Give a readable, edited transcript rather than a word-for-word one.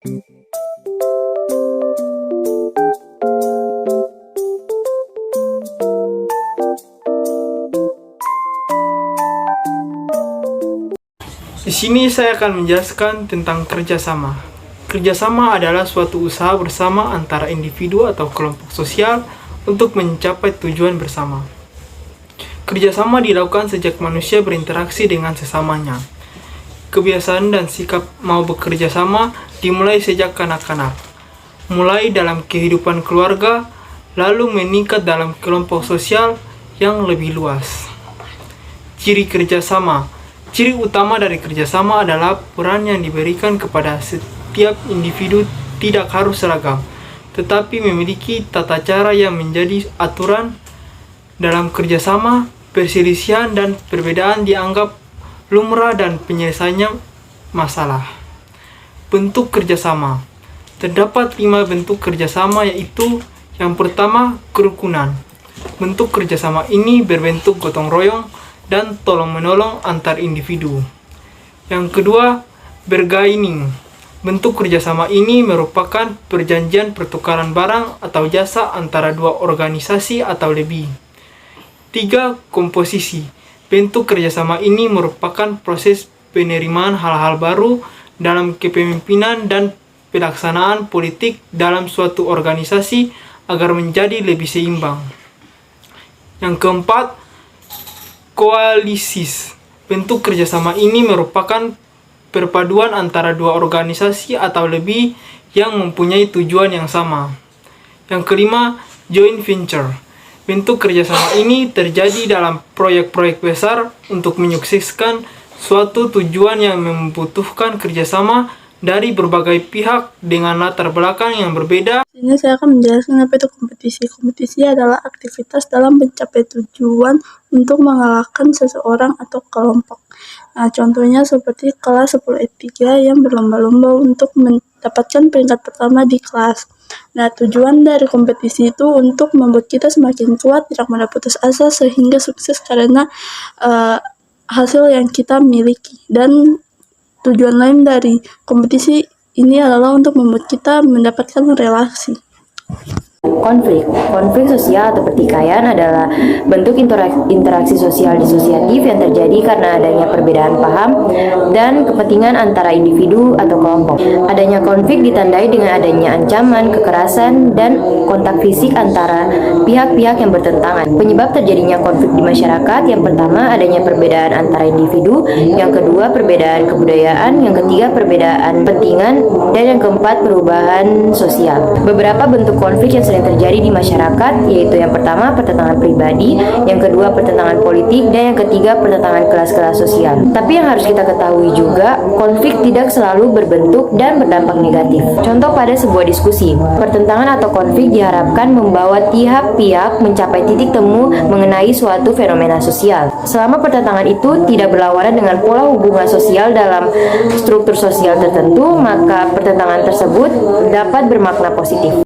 Di sini saya akan menjelaskan tentang kerjasama. Kerjasama adalah suatu usaha bersama antara individu atau kelompok sosial untuk mencapai tujuan bersama. Kerjasama dilakukan sejak manusia berinteraksi dengan sesamanya. Kebiasaan dan sikap mau bekerja sama dimulai sejak kanak-kanak, mulai dalam kehidupan keluarga, lalu meningkat dalam kelompok sosial yang lebih luas. Ciri kerjasama. Ciri utama dari kerjasama adalah peran yang diberikan kepada setiap individu tidak harus seragam, tetapi memiliki tata cara yang menjadi aturan. Dalam kerjasama, perselisihan dan perbedaan dianggap lumrah dan penyelesaiannya masalah. Bentuk kerjasama. Terdapat 5 bentuk kerjasama, yaitu yang pertama, kerukunan. Bentuk kerjasama ini berbentuk gotong royong dan tolong-menolong antar individu. Yang kedua, bargaining. Bentuk kerjasama ini merupakan perjanjian pertukaran barang atau jasa antara dua organisasi atau lebih. 3. Komposisi. Bentuk kerjasama ini merupakan proses penerimaan hal-hal baru dalam kepemimpinan dan pelaksanaan politik dalam suatu organisasi agar menjadi lebih seimbang. Yang keempat, koalisis. Bentuk kerjasama ini merupakan perpaduan antara dua organisasi atau lebih yang mempunyai tujuan yang sama. Yang kelima, joint venture. Bentuk kerjasama ini terjadi dalam proyek-proyek besar untuk menyukseskan suatu tujuan yang membutuhkan kerjasama dari berbagai pihak dengan latar belakang yang berbeda. Ini saya akan menjelaskan apa itu kompetisi. Kompetisi adalah aktivitas dalam mencapai tujuan untuk mengalahkan seseorang atau kelompok. Nah, contohnya seperti kelas 10 E3 yang berlomba-lomba untuk mendapatkan peringkat pertama di kelas. Nah, tujuan dari kompetisi itu untuk membuat kita semakin kuat, tidak mudah putus asa, sehingga sukses karena hasil yang kita miliki. Dan tujuan lain dari kompetisi ini adalah untuk membuat kita mendapatkan relasi. Konflik sosial atau pertikaian adalah bentuk interaksi sosial disosiatif yang terjadi karena adanya perbedaan paham dan kepentingan antara individu atau kelompok. Adanya konflik ditandai dengan adanya ancaman, kekerasan, dan kontak fisik antara pihak-pihak yang bertentangan. Penyebab terjadinya konflik di masyarakat, yang pertama adanya perbedaan antara individu, yang kedua perbedaan kebudayaan, yang ketiga perbedaan kepentingan, dan yang keempat perubahan sosial. Beberapa bentuk konflik yang sering terjadi di masyarakat, yaitu yang pertama pertentangan pribadi, yang kedua pertentangan politik, dan yang ketiga pertentangan kelas-kelas sosial. Tapi yang harus kita ketahui juga, konflik tidak selalu berbentuk dan berdampak negatif. Contoh pada sebuah diskusi, pertentangan atau konflik diharapkan membawa tiap pihak mencapai titik temu mengenai suatu fenomena sosial. Selama pertentangan itu tidak berlawanan dengan pola hubungan sosial dalam struktur sosial tertentu, maka pertentangan tersebut dapat bermakna positif.